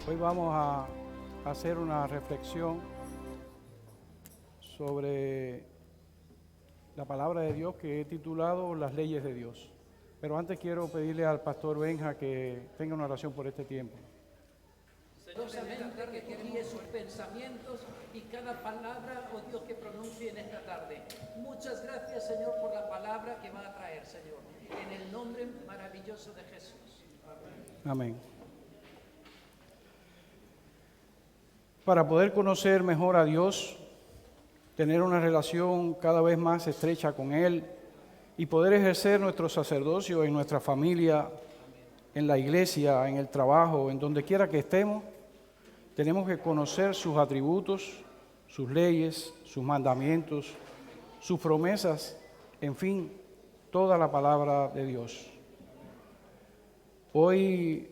Hoy vamos a hacer una reflexión sobre la palabra de Dios que he titulado Las leyes de Dios. Pero antes quiero pedirle al pastor Benja que tenga una oración por este tiempo. Celosamente que guíe sus pensamientos y cada palabra, oh Dios, que pronuncie en esta tarde. Muchas gracias, Señor, por la palabra que va a traer, Señor, en el nombre maravilloso de Jesús. Amén. Para poder conocer mejor a Dios, tener una relación cada vez más estrecha con Él y poder ejercer nuestro sacerdocio en nuestra familia, en la iglesia, en el trabajo, en donde quiera que estemos, tenemos que conocer sus atributos, sus leyes, sus mandamientos, sus promesas, en fin, toda la palabra de Dios. Hoy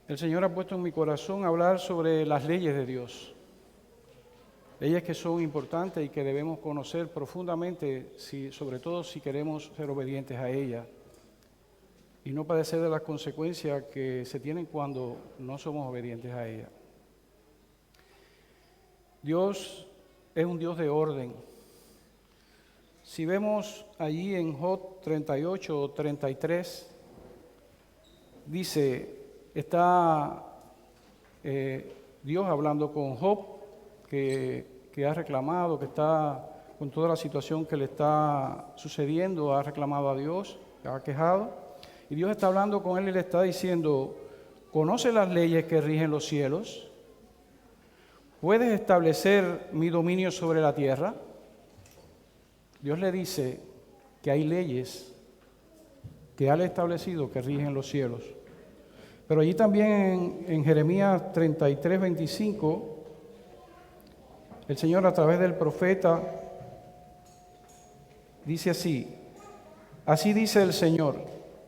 el Señor ha puesto en mi corazón hablar sobre las leyes de Dios. Leyes que son importantes y que debemos conocer profundamente, sobre todo si queremos ser obedientes a ellas y no padecer de las consecuencias que se tienen cuando no somos obedientes a ellas. Dios es un Dios de orden. Si vemos allí en Job 38 o 33, dice, está Dios hablando con Job, que ha reclamado, que está con toda la situación que le está sucediendo, ha reclamado a Dios, ha quejado, y Dios está hablando con él y le está diciendo, ¿conoce las leyes que rigen los cielos? ¿Puedes establecer mi dominio sobre la tierra? Dios le dice que hay leyes que Él ha establecido que rigen los cielos. Pero allí también en Jeremías 33, 25, el Señor a través del profeta dice así, así dice el Señor,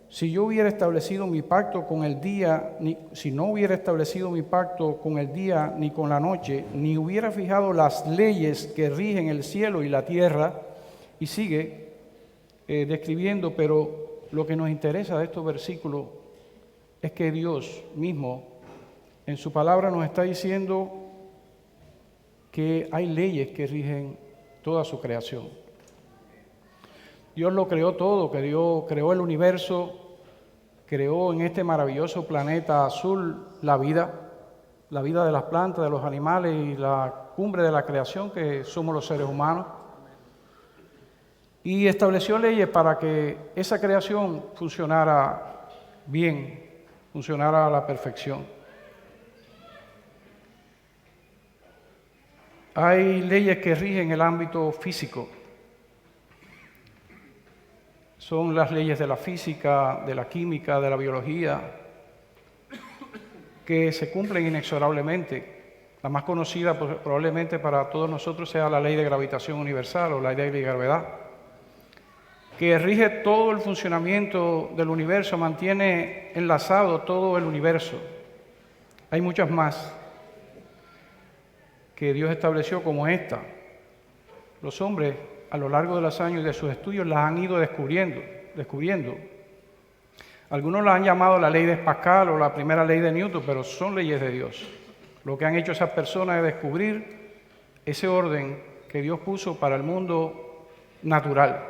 si yo hubiera establecido mi pacto con el día, si no hubiera establecido mi pacto con el día ni con la noche, ni hubiera fijado las leyes que rigen el cielo y la tierra, y sigue describiendo, pero lo que nos interesa de estos versículos es que Dios mismo en su palabra nos está diciendo que hay leyes que rigen toda su creación. Dios lo creó todo, que Dios creó el universo, creó en este maravilloso planeta azul la vida de las plantas, de los animales y la cumbre de la creación que somos los seres humanos. Y estableció leyes para que esa creación funcionara bien, funcionara a la perfección. Hay leyes que rigen el ámbito físico. Son las leyes de la física, de la química, de la biología, que se cumplen inexorablemente. La más conocida probablemente para todos nosotros sea la ley de gravitación universal o la ley de gravedad, que rige todo el funcionamiento del universo, mantiene enlazado todo el universo. Hay muchas más que Dios estableció como esta. Los hombres, a lo largo de los años y de sus estudios, las han ido descubriendo. Algunos la han llamado la ley de Pascal o la primera ley de Newton, pero son leyes de Dios. Lo que han hecho esas personas es descubrir ese orden que Dios puso para el mundo natural.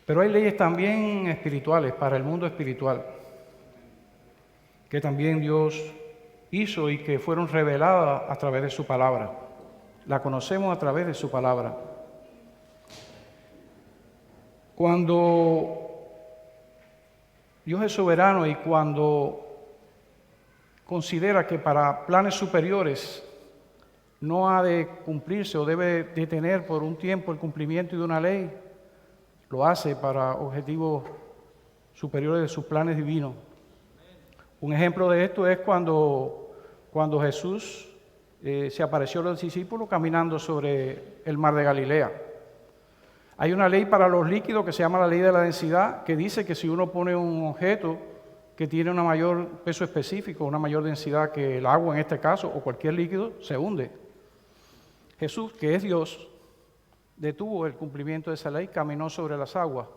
Pero hay leyes también espirituales, para el mundo espiritual, que también Dios hizo y que fueron reveladas a través de su palabra. La conocemos a través de su palabra. Cuando Dios es soberano y cuando considera que para planes superiores no ha de cumplirse o debe detener por un tiempo el cumplimiento de una ley, lo hace para objetivos superiores de sus planes divinos. Un ejemplo de esto es cuando Jesús se apareció a los discípulos caminando sobre el mar de Galilea. Hay una ley para los líquidos que se llama la ley de la densidad, que dice que si uno pone un objeto que tiene un mayor peso específico, una mayor densidad que el agua en este caso, o cualquier líquido, se hunde. Jesús, que es Dios, detuvo el cumplimiento de esa ley, caminó sobre las aguas.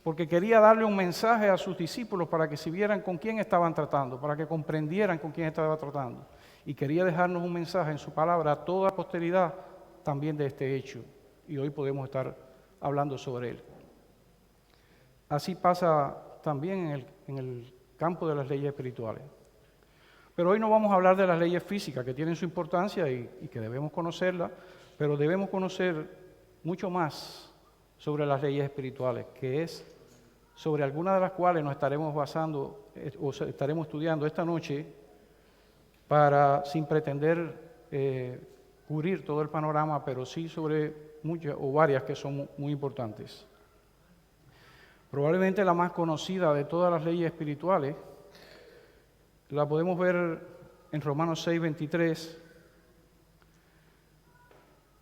porque quería darle un mensaje a sus discípulos para que se vieran con quién estaban tratando, para que comprendieran con quién estaba tratando. Y quería dejarnos un mensaje en su palabra a toda posteridad también de este hecho. Y hoy podemos estar hablando sobre él. Así pasa también en el campo de las leyes espirituales. Pero hoy no vamos a hablar de las leyes físicas, que tienen su importancia y que debemos conocerlas, pero debemos conocer mucho más sobre las leyes espirituales, que es sobre algunas de las cuales nos estaremos basando o estaremos estudiando esta noche para, sin pretender cubrir todo el panorama, pero sí sobre muchas o varias que son muy importantes. Probablemente la más conocida de todas las leyes espirituales la podemos ver en Romanos 6:23,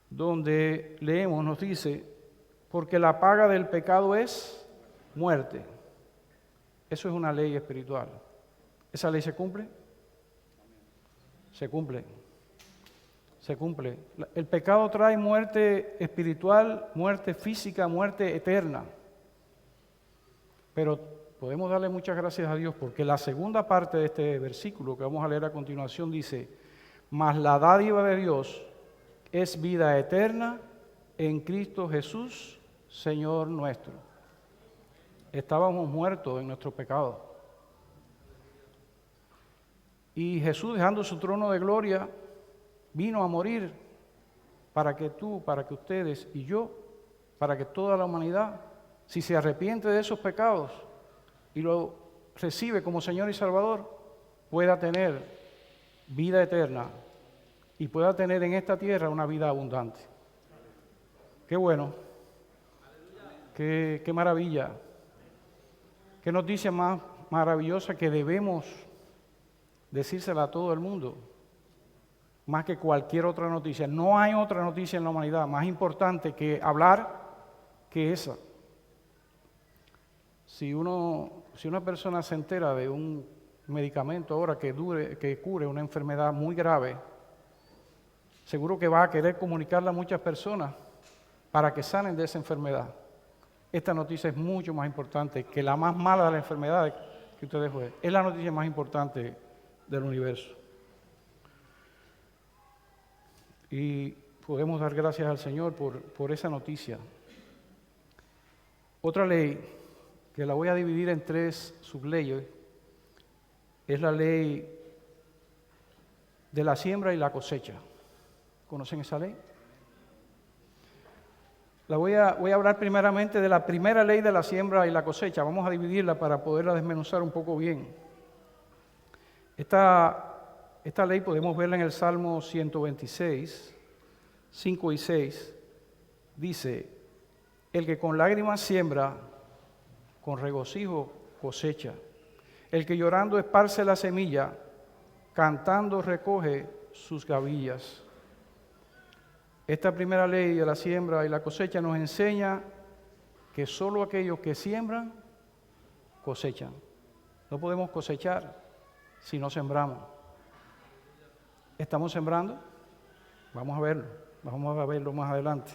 donde leemos, nos dice, porque la paga del pecado es muerte. Eso es una ley espiritual. ¿Esa ley se cumple? Se cumple. Se cumple. El pecado trae muerte espiritual, muerte física, muerte eterna. Pero podemos darle muchas gracias a Dios porque la segunda parte de este versículo que vamos a leer a continuación dice, mas la dádiva de Dios es vida eterna en Cristo Jesús, Señor nuestro. Estábamos muertos en nuestro pecado. Y Jesús, dejando su trono de gloria, vino a morir para que tú, para que ustedes y yo, para que toda la humanidad, si se arrepiente de esos pecados y lo recibe como Señor y Salvador, pueda tener vida eterna y pueda tener en esta tierra una vida abundante. Qué bueno, qué maravilla, qué noticia más maravillosa que debemos decírsela a todo el mundo, más que cualquier otra noticia. No hay otra noticia en la humanidad más importante que hablar que esa. Si una persona se entera de un medicamento ahora que cure una enfermedad muy grave, seguro que va a querer comunicarla a muchas personas para que sanen de esa enfermedad. Esta noticia es mucho más importante que la más mala de las enfermedades que ustedes ven. Es la noticia más importante del universo. Y podemos dar gracias al Señor por esa noticia. Otra ley, que la voy a dividir en 3 subleyes, es la ley de la siembra y la cosecha. ¿Conocen esa ley? Voy a hablar primeramente de la primera ley de la siembra y la cosecha. Vamos a dividirla para poderla desmenuzar un poco bien. Esta ley podemos verla en el Salmo 126, 5 y 6. Dice, el que con lágrimas siembra, con regocijo cosecha. El que llorando esparce la semilla, cantando recoge sus gavillas. Esta primera ley de la siembra y la cosecha nos enseña que solo aquellos que siembran, cosechan. No podemos cosechar si no sembramos. ¿Estamos sembrando? Vamos a verlo más adelante.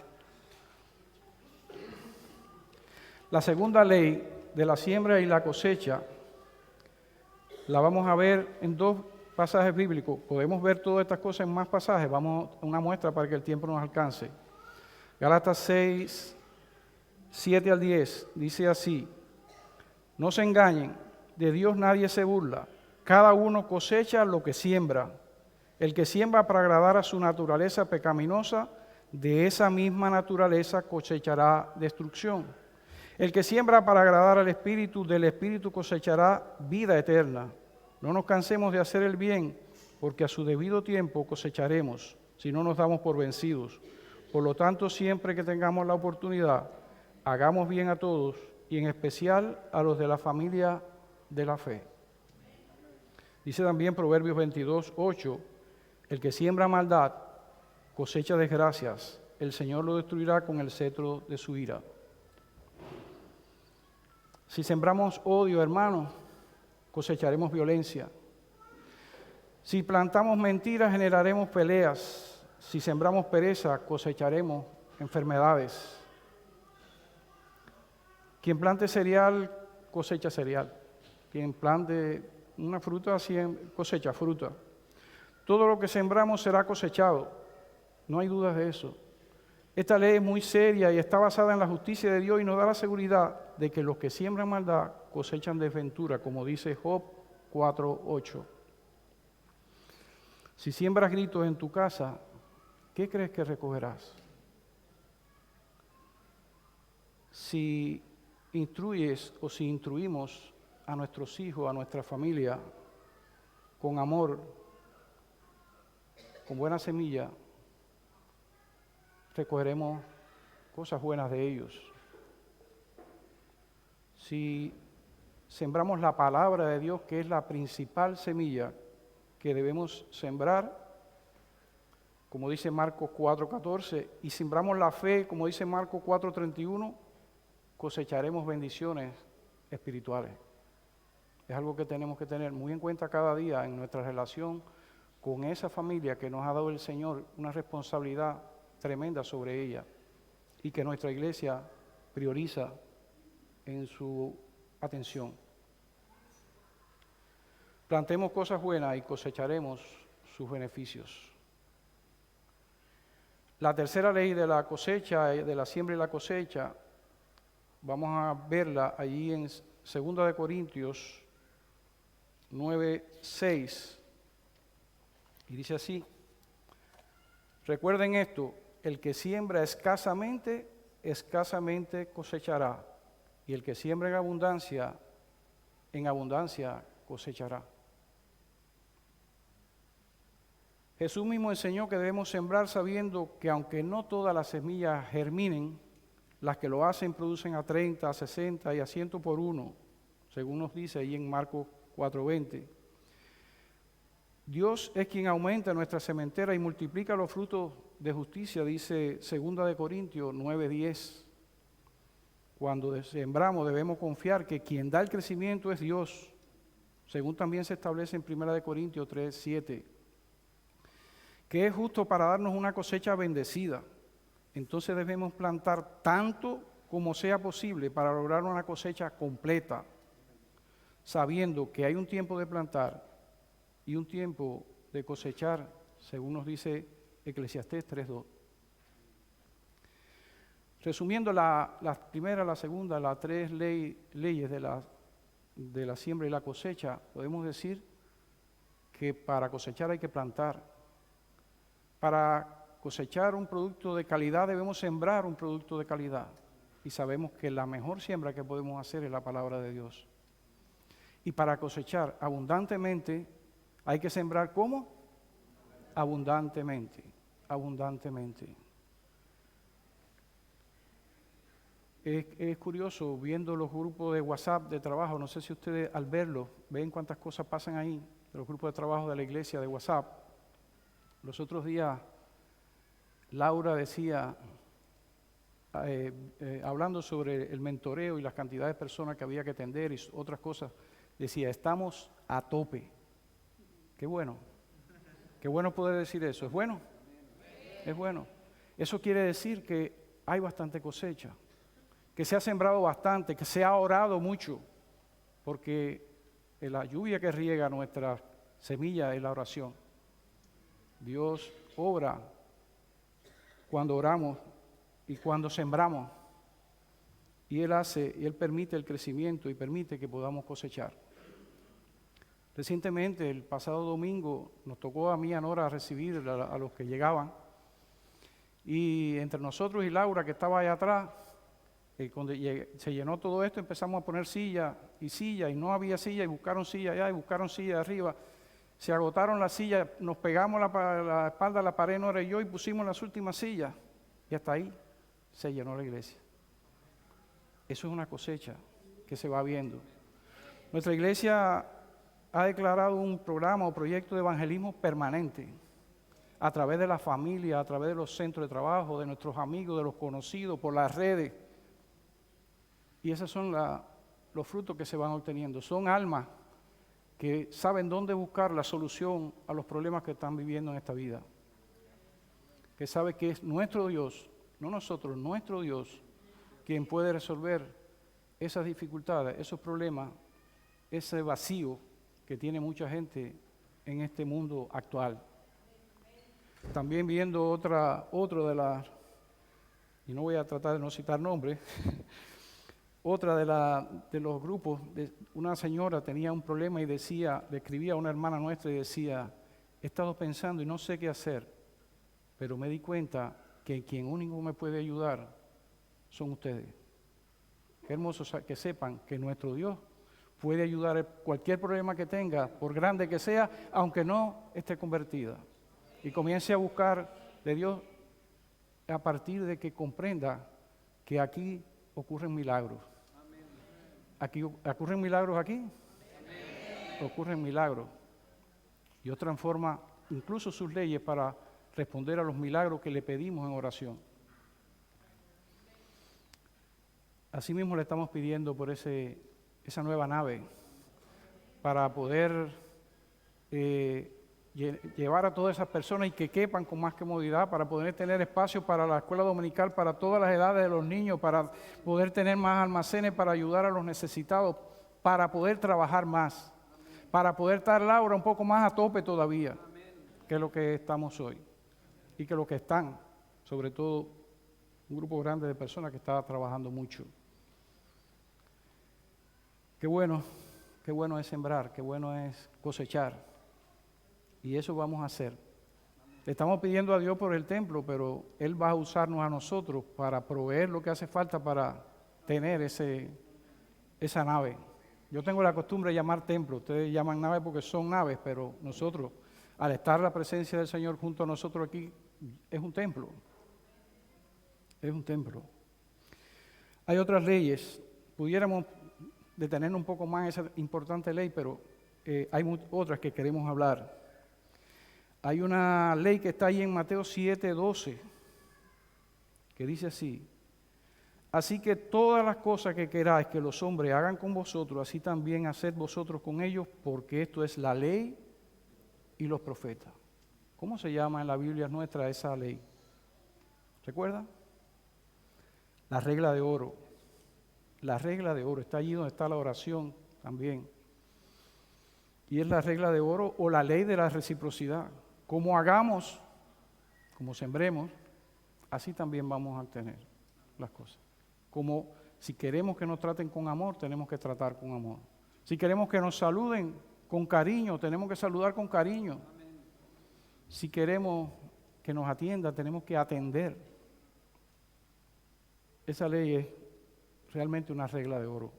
La segunda ley de la siembra y la cosecha la vamos a ver en 2 pasajes bíblicos. Podemos ver todas estas cosas en más pasajes. Vamos a una muestra para que el tiempo nos alcance. Gálatas 6, 7 al 10 dice así: no se engañen, de Dios nadie se burla. Cada uno cosecha lo que siembra. El que siembra para agradar a su naturaleza pecaminosa, de esa misma naturaleza cosechará destrucción. El que siembra para agradar al Espíritu, del Espíritu cosechará vida eterna. No nos cansemos de hacer el bien, porque a su debido tiempo cosecharemos, si no nos damos por vencidos. Por lo tanto, siempre que tengamos la oportunidad, hagamos bien a todos, y en especial a los de la familia de la fe. Dice también Proverbios 22, 8, el que siembra maldad, cosecha desgracias. El Señor lo destruirá con el cetro de su ira. Si sembramos odio, hermanos, cosecharemos violencia. Si plantamos mentiras, generaremos peleas. Si sembramos pereza, cosecharemos enfermedades. Quien plante cereal, cosecha cereal. Quien plante una fruta, cosecha fruta. Todo lo que sembramos será cosechado. No hay dudas de eso. Esta ley es muy seria y está basada en la justicia de Dios y nos da la seguridad de que los que siembran maldad cosechan desventura, como dice Job 4:8. Si siembras gritos en tu casa, ¿qué crees que recogerás? Si instruyes o si instruimos a nuestros hijos, a nuestra familia, con amor, con buena semilla, recogeremos cosas buenas de ellos. Si sembramos la palabra de Dios, que es la principal semilla que debemos sembrar, como dice Marcos 4:14, y sembramos la fe, como dice Marcos 4:31, cosecharemos bendiciones espirituales. Es algo que tenemos que tener muy en cuenta cada día en nuestra relación con esa familia que nos ha dado el Señor, una responsabilidad tremenda sobre ella y que nuestra iglesia prioriza en su atención. Plantemos cosas buenas y cosecharemos sus beneficios. La tercera ley de la cosecha, de la siembra y la cosecha, vamos a verla allí en 2 Corintios 9:6. Y dice así: recuerden esto, el que siembra escasamente, escasamente cosechará, y el que siembra en abundancia cosechará. Jesús mismo enseñó que debemos sembrar sabiendo que aunque no todas las semillas germinen, las que lo hacen producen a 30, a 60 y a 100 por uno, según nos dice ahí en Marcos 4:20. Dios es quien aumenta nuestra sementera y multiplica los frutos de justicia, dice 2 Corintios 9:10. Cuando sembramos debemos confiar que quien da el crecimiento es Dios, según también se establece en 1 Corintios 3:7, que es justo para darnos una cosecha bendecida. Entonces debemos plantar tanto como sea posible para lograr una cosecha completa, sabiendo que hay un tiempo de plantar y un tiempo de cosechar, según nos dice Eclesiastés 3:2. Resumiendo la primera, la segunda, las tres leyes de la siembra y la cosecha, podemos decir que para cosechar hay que plantar. Para cosechar un producto de calidad debemos sembrar un producto de calidad. Y sabemos que la mejor siembra que podemos hacer es la palabra de Dios. Y para cosechar abundantemente hay que sembrar ¿cómo? Abundantemente, abundantemente. Es curioso viendo los grupos de WhatsApp de trabajo, no sé si ustedes al verlos ven cuántas cosas pasan ahí, de los grupos de trabajo de la iglesia de WhatsApp. Los otros días Laura decía, hablando sobre el mentoreo y las cantidades de personas que había que atender y otras cosas, decía, estamos a tope. Qué bueno poder decir eso. ¿Es bueno? Es bueno. Eso quiere decir que hay bastante cosecha, que se ha sembrado bastante, que se ha orado mucho, porque la lluvia que riega nuestra semilla es la oración. Dios obra cuando oramos y cuando sembramos, y Él permite el crecimiento y permite que podamos cosechar. Recientemente, el pasado domingo, nos tocó a mí y a Nora recibir a los que llegaban, y entre nosotros y Laura, que estaba allá atrás, cuando se llenó todo esto, empezamos a poner silla, y no había silla, y buscaron silla allá, y buscaron silla arriba. Se agotaron las sillas, nos pegamos la espalda a la pared, Nora y yo, y pusimos las últimas sillas. Y hasta ahí se llenó la iglesia. Eso es una cosecha que se va viendo. Nuestra iglesia ha declarado un programa o proyecto de evangelismo permanente a través de la familia, a través de los centros de trabajo, de nuestros amigos, de los conocidos, por las redes. Y esos son los frutos que se van obteniendo. Son almas que saben dónde buscar la solución a los problemas que están viviendo en esta vida. Que sabe que es nuestro Dios, no nosotros, nuestro Dios, quien puede resolver esas dificultades, esos problemas, ese vacío que tiene mucha gente en este mundo actual. También viendo otro de las, y no voy a tratar de no citar nombres, otra de los grupos, una señora tenía un problema y describía a una hermana nuestra y decía, he estado pensando y no sé qué hacer, pero me di cuenta que quien único me puede ayudar son ustedes. Qué hermoso que sepan que nuestro Dios puede ayudar a cualquier problema que tenga, por grande que sea, aunque no esté convertida. Y comience a buscar de Dios a partir de que comprenda que aquí ocurren milagros. Aquí ocurren milagros aquí. Ocurren milagros. Dios transforma incluso sus leyes para responder a los milagros que le pedimos en oración. Asimismo le estamos pidiendo por esa nueva nave para poder llevar a todas esas personas y que quepan con más comodidad, para poder tener espacio para la escuela dominical, para todas las edades de los niños, para poder tener más almacenes para ayudar a los necesitados, para poder trabajar más, para poder estar la obra un poco más a tope todavía que lo que estamos hoy y que lo que están, sobre todo un grupo grande de personas que está trabajando mucho. Qué bueno es sembrar, qué bueno es cosechar. Y eso vamos a hacer. Le estamos pidiendo a Dios por el templo, pero Él va a usarnos a nosotros para proveer lo que hace falta para tener esa nave. Yo tengo la costumbre de llamar templo, ustedes llaman nave porque son naves, pero nosotros, al estar la presencia del Señor junto a nosotros aquí, es un templo. Es un templo. Hay otras leyes, pudiéramos detenernos un poco más en esa importante ley, pero hay otras que queremos hablar. Hay una ley que está ahí en Mateo 7:12, que dice así: así que todas las cosas que queráis que los hombres hagan con vosotros, así también haced vosotros con ellos, porque esto es la ley y los profetas. ¿Cómo se llama en la Biblia nuestra esa ley? ¿Recuerda? La regla de oro. La regla de oro, está allí donde está la oración también. Y es la regla de oro o la ley de la reciprocidad. Como hagamos, como sembremos, así también vamos a obtener las cosas. Como si queremos que nos traten con amor, tenemos que tratar con amor. Si queremos que nos saluden con cariño, tenemos que saludar con cariño. Si queremos que nos atienda, tenemos que atender. Esa ley es realmente una regla de oro.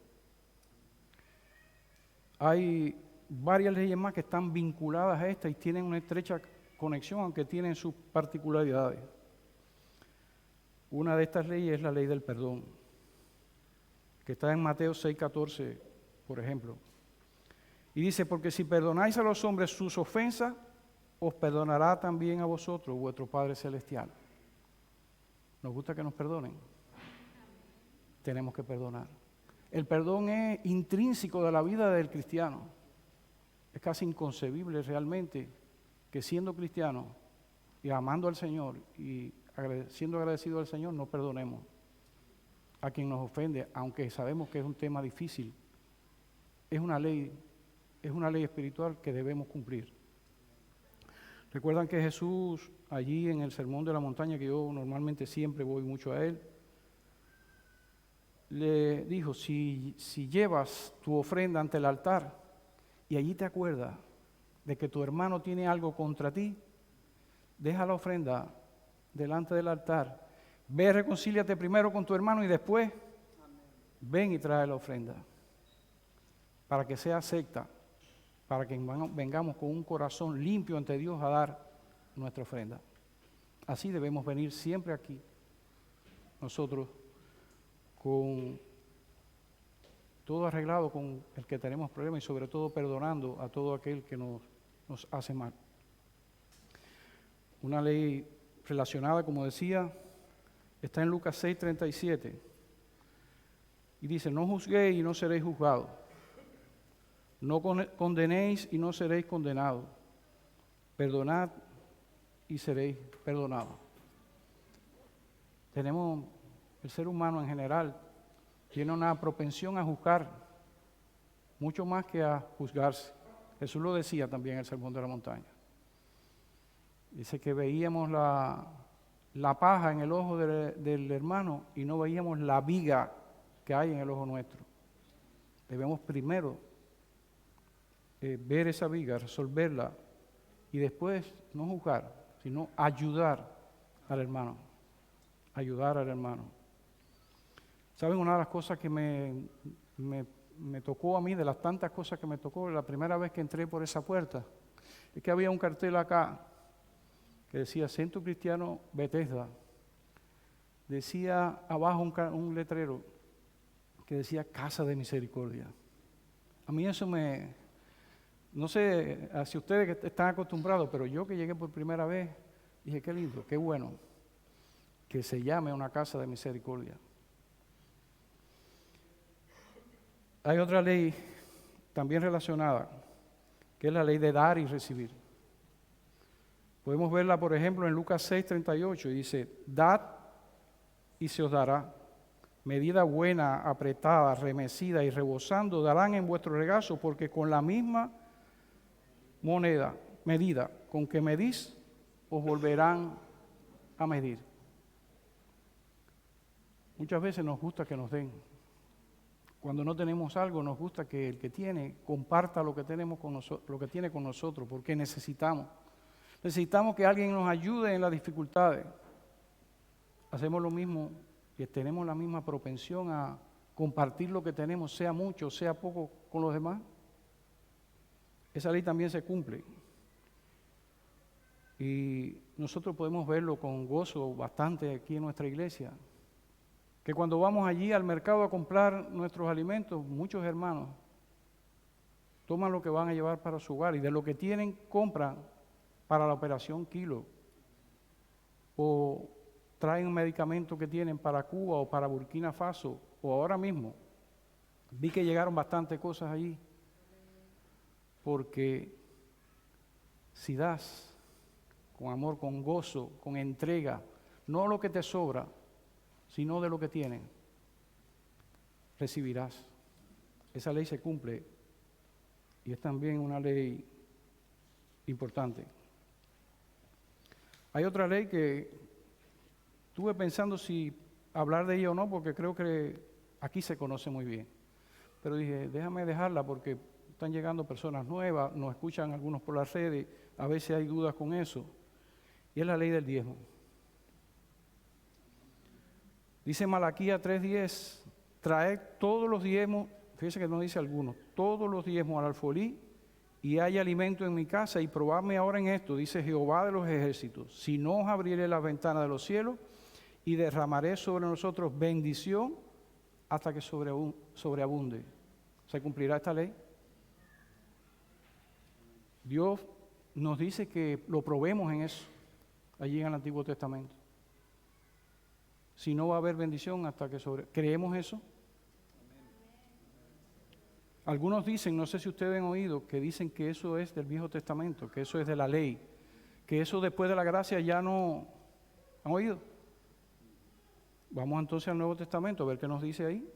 Hay varias leyes más que están vinculadas a esta y tienen una estrecha conexión, aunque tienen sus particularidades. Una de estas leyes es la ley del perdón, que está en Mateo 6:14, por ejemplo. Y dice, porque si perdonáis a los hombres sus ofensas, os perdonará también a vosotros vuestro Padre Celestial. ¿Nos gusta que nos perdonen? Tenemos que perdonar. El perdón es intrínseco de la vida del cristiano. Es casi inconcebible realmente que siendo cristiano y amando al Señor y siendo agradecido al Señor, no perdonemos a quien nos ofende, aunque sabemos que es un tema difícil. Es una ley espiritual que debemos cumplir. Recuerdan que Jesús, allí en el Sermón de la Montaña, que yo normalmente siempre voy mucho a él, le dijo, si llevas tu ofrenda ante el altar y allí te acuerdas de que tu hermano tiene algo contra ti, deja la ofrenda delante del altar, ve, reconcíliate primero con tu hermano y después ven y trae la ofrenda, para que sea acepta, para que vengamos con un corazón limpio ante Dios a dar nuestra ofrenda. Así debemos venir siempre aquí, nosotros, con todo arreglado con el que tenemos problemas y sobre todo perdonando a todo aquel que nos hace mal. Una ley relacionada, como decía, está en Lucas 6:37 y dice, no juzguéis y no seréis juzgados, no condenéis y no seréis condenados, perdonad y seréis perdonados. El ser humano en general tiene una propensión a juzgar, mucho más que a juzgarse. Jesús lo decía también en el Sermón de la Montaña. Dice que veíamos la paja en el ojo del hermano y no veíamos la viga que hay en el ojo nuestro. Debemos primero ver esa viga, resolverla y después no juzgar, sino ayudar al hermano. Ayudar al hermano. ¿Saben? Una de las cosas que me tocó a mí, de las tantas cosas que me tocó la primera vez que entré por esa puerta, es que había un cartel acá que decía Centro Cristiano Bethesda. Decía abajo un letrero que decía Casa de Misericordia. A mí eso no sé si ustedes que están acostumbrados, pero yo que llegué por primera vez, dije, qué lindo, qué bueno que se llame una Casa de Misericordia. Hay otra ley también relacionada, que es la ley de dar y recibir. Podemos verla, por ejemplo, en Lucas 6:38, y dice, dad y se os dará. Medida buena, apretada, remecida y rebosando darán en vuestro regazo, porque con la misma medida con que medís, os volverán a medir. Muchas veces nos gusta que nos den. Cuando no tenemos algo, nos gusta que el que tiene comparta lo que tenemos con lo que tiene con nosotros, porque necesitamos que alguien nos ayude en las dificultades. Hacemos lo mismo y tenemos la misma propensión a compartir lo que tenemos, sea mucho, sea poco, con los demás. Esa ley también se cumple. Y nosotros podemos verlo con gozo bastante aquí en nuestra iglesia. Que cuando vamos allí al mercado a comprar nuestros alimentos, muchos hermanos toman lo que van a llevar para su hogar y de lo que tienen compran para la operación Kilo. O traen un medicamento que tienen para Cuba o para Burkina Faso, o ahora mismo. Vi que llegaron bastantes cosas allí. Porque si das con amor, con gozo, con entrega, no lo que te sobra, sino de lo que tienen, recibirás. Esa ley se cumple y es también una ley importante. Hay otra ley que estuve pensando si hablar de ella o no, porque creo que aquí se conoce muy bien. Pero dije, déjame dejarla porque están llegando personas nuevas, nos escuchan algunos por las redes, a veces hay dudas con eso. Y es la ley del diezmo. Dice Malaquías 3:10, traed todos los diezmos, fíjense que no dice algunos, todos los diezmos al alfolí y hay alimento en mi casa y probadme ahora en esto, dice Jehová de los ejércitos, si no os abriré las ventanas de los cielos y derramaré sobre nosotros bendición hasta que sobreabunde. ¿Se cumplirá esta ley? Dios nos dice que lo probemos en eso, allí en el Antiguo Testamento. Si no va a haber bendición hasta que ¿creemos eso? Algunos dicen, no sé si ustedes han oído, que dicen que eso es del Viejo Testamento, que eso es de la ley, que eso después de la gracia ya no. ¿Han oído? Vamos entonces al Nuevo Testamento a ver qué nos dice ahí.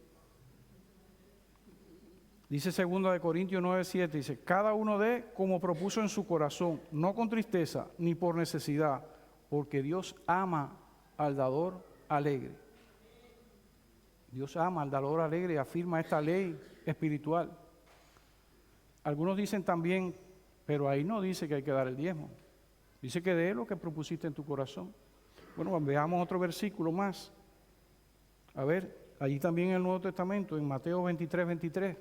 Dice 2 Corintios 9:7, dice, cada uno dé como propuso en su corazón, no con tristeza ni por necesidad, porque Dios ama al dador alegre. Dios ama al dador alegre y afirma esta ley espiritual. Algunos dicen también, pero ahí no dice que hay que dar el diezmo. Dice que dé lo que propusiste en tu corazón. Bueno, veamos otro versículo más. A ver, allí también en el Nuevo Testamento, en Mateo 23:23.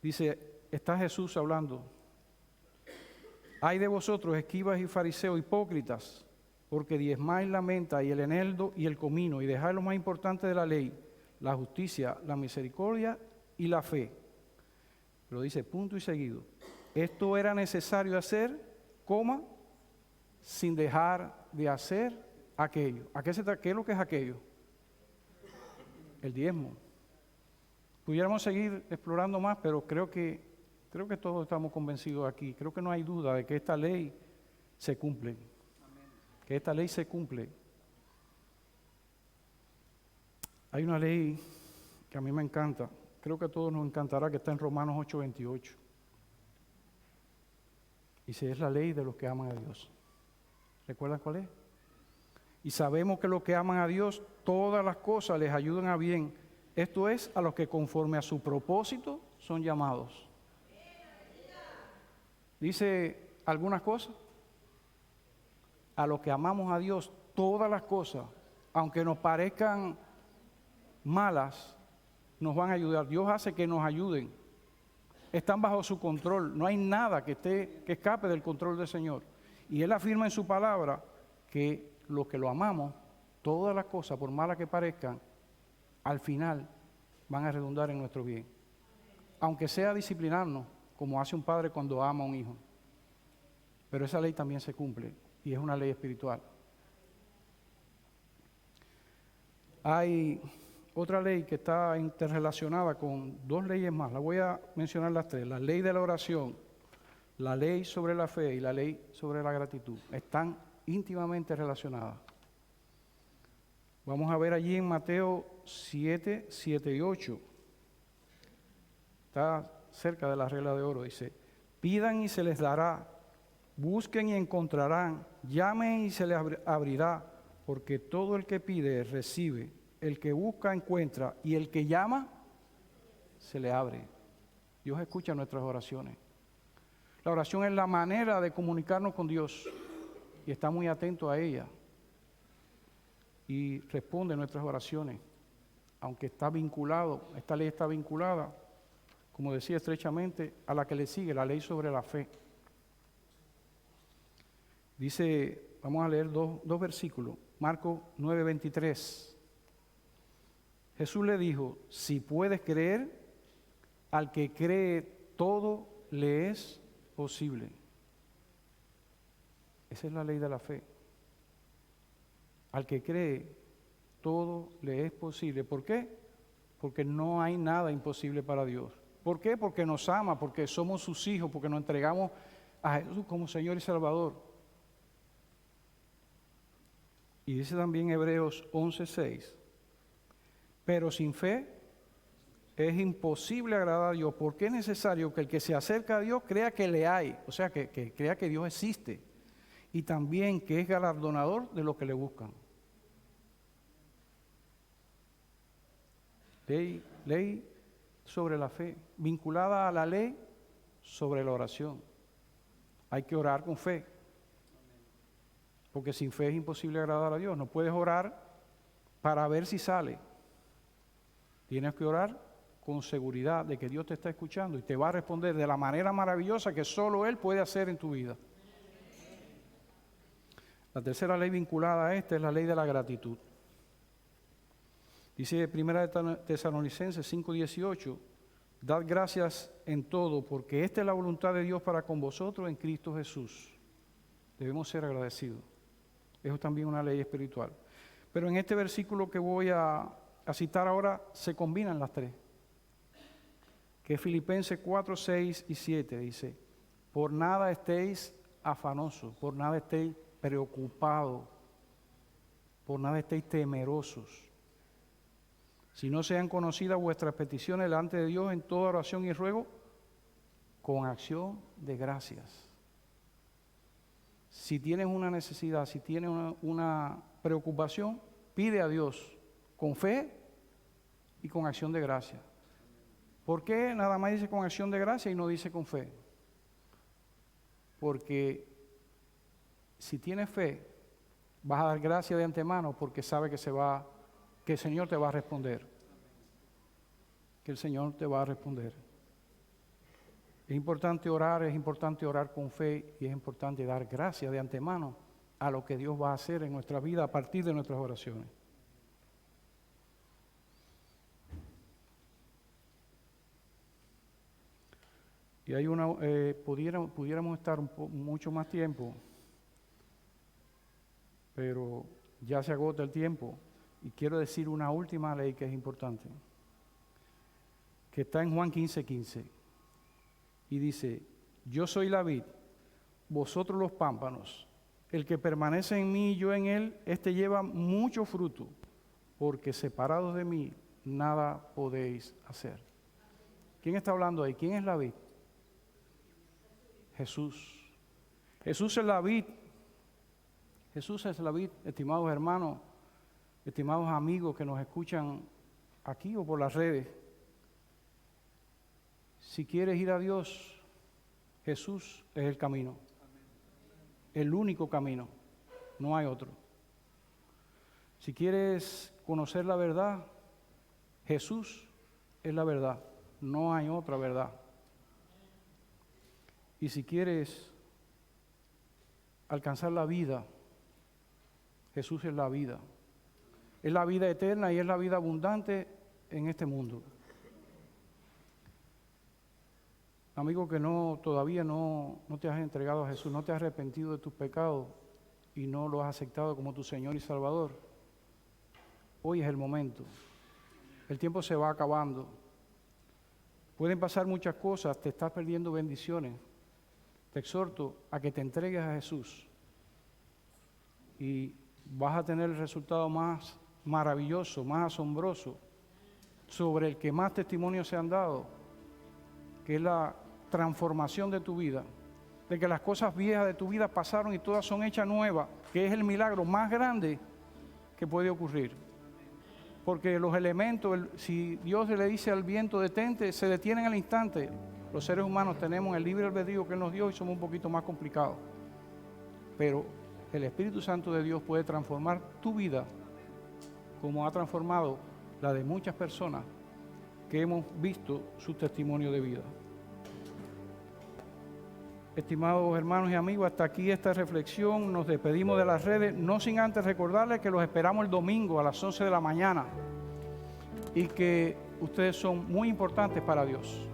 Dice, está Jesús hablando. Ay de vosotros, escribas y fariseos hipócritas, porque diezmáis la menta y el eneldo y el comino, y dejáis lo más importante de la ley, la justicia, la misericordia y la fe. Pero dice, punto y seguido. Esto era necesario hacer, sin dejar de hacer aquello. ¿Qué es lo que es aquello? El diezmo. Pudiéramos seguir explorando más, pero creo que todos estamos convencidos aquí. Creo que no hay duda de que esta ley se cumple. Que esta ley se cumple. Hay una ley que a mí me encanta, creo que a todos nos encantará, que está en Romanos 8:28. Dice, es la ley de los que aman a Dios. ¿Recuerdan cuál es? Y sabemos que los que aman a Dios, todas las cosas les ayudan a bien. Esto es, a los que conforme a su propósito son llamados. Dice algunas cosas. A los que amamos a Dios, todas las cosas, aunque nos parezcan malas, nos van a ayudar. Dios hace que nos ayuden. Están bajo su control. No hay nada que escape del control del Señor. Y Él afirma en su palabra que los que lo amamos, todas las cosas, por malas que parezcan, al final van a redundar en nuestro bien. Aunque sea disciplinarnos, como hace un padre cuando ama a un hijo. Pero esa ley también se cumple y es una ley espiritual. Hay otra ley que está interrelacionada con dos leyes más. La voy a mencionar las tres. La ley de la oración, la ley sobre la fe y la ley sobre la gratitud. Están íntimamente relacionadas. Vamos a ver allí en Mateo 7, 7 y 8. Está cerca de la regla de oro. Dice, pidan y se les dará, busquen y encontrarán, llamen y se les abrirá, porque todo el que pide recibe, el que busca encuentra y el que llama se le abre. Dios escucha nuestras oraciones. La oración es la manera de comunicarnos con Dios y está muy atento a ella y responde nuestras oraciones, aunque está vinculado, esta ley está vinculada, como decía, estrechamente a la que le sigue, la ley sobre la fe. Dice, vamos a leer dos versículos, Marcos 9:23. Jesús le dijo, si puedes creer, al que cree todo le es posible. Esa es la ley de la fe. Al que cree, todo le es posible. ¿Por qué? Porque no hay nada imposible para Dios. ¿Por qué? Porque nos ama, porque somos sus hijos, porque nos entregamos a Jesús como Señor y Salvador. Y dice también Hebreos 11:6, pero sin fe es imposible agradar a Dios, porque es necesario que el que se acerca a Dios crea que le hay, o sea, que crea que Dios existe, y también que es galardonador de los que le buscan. Ley sobre la fe, vinculada a la ley sobre la oración. Hay que orar con fe, porque sin fe es imposible agradar a Dios. No puedes orar para ver si sale. Tienes que orar con seguridad de que Dios te está escuchando y te va a responder de la manera maravillosa que solo Él puede hacer en tu vida. La tercera ley vinculada a esta es la ley de la gratitud. Dice 1 Tesalonicenses 5:18, dad gracias en todo, porque esta es la voluntad de Dios para con vosotros en Cristo Jesús. Debemos ser agradecidos. Eso es también una ley espiritual. Pero en este versículo que voy a citar ahora se combinan las tres. Que es Filipenses 4:6 y 7 dice, por nada estéis afanosos, por nada estéis preocupados, por nada estéis temerosos, si no sean conocidas vuestras peticiones delante de Dios en toda oración y ruego, con acción de gracias. Si tienes una necesidad, si tienes una preocupación, pide a Dios con fe y con acción de gracia. ¿Por qué nada más dice con acción de gracia y no dice con fe? Porque si tienes fe, vas a dar gracia de antemano porque sabe que el Señor te va a responder. Que el Señor te va a responder. Es importante orar con fe y es importante dar gracia de antemano a lo que Dios va a hacer en nuestra vida a partir de nuestras oraciones. Y hay pudiéramos estar mucho más tiempo, pero ya se agota el tiempo. Y quiero decir una última ley que es importante, que está en Juan 15:15. Y dice, yo soy la vid, vosotros los pámpanos. El que permanece en mí y yo en él, éste lleva mucho fruto, porque separados de mí nada podéis hacer. ¿Quién está hablando ahí? ¿Quién es la vid? Jesús. Jesús es la vid. Jesús es la vid, estimados hermanos, estimados amigos que nos escuchan aquí o por las redes. Si quieres ir a Dios, Jesús es el camino. El único camino. No hay otro. Si quieres conocer la verdad, Jesús es la verdad. No hay otra verdad. Y si quieres alcanzar la vida, Jesús es la vida. Es la vida eterna y es la vida abundante en este mundo. Amigo que todavía no te has entregado a Jesús, no te has arrepentido de tus pecados y no lo has aceptado como tu Señor y Salvador, hoy es el momento. El tiempo se va acabando. Pueden pasar muchas cosas, te estás perdiendo bendiciones. Te exhorto a que te entregues a Jesús y vas a tener el resultado más maravilloso, más asombroso, sobre el que más testimonios se han dado, que es la transformación de tu vida, de que las cosas viejas de tu vida pasaron y todas son hechas nuevas, que es el milagro más grande que puede ocurrir. Porque los elementos, si Dios le dice al viento detente, se detienen al instante. Los seres humanos tenemos el libre albedrío que Él nos dio y somos un poquito más complicados. Pero el Espíritu Santo de Dios puede transformar tu vida como ha transformado la de muchas personas que hemos visto su testimonio de vida. Estimados hermanos y amigos, hasta aquí esta reflexión. Nos despedimos de las redes, no sin antes recordarles que los esperamos el domingo a las 11 de la mañana y que ustedes son muy importantes para Dios.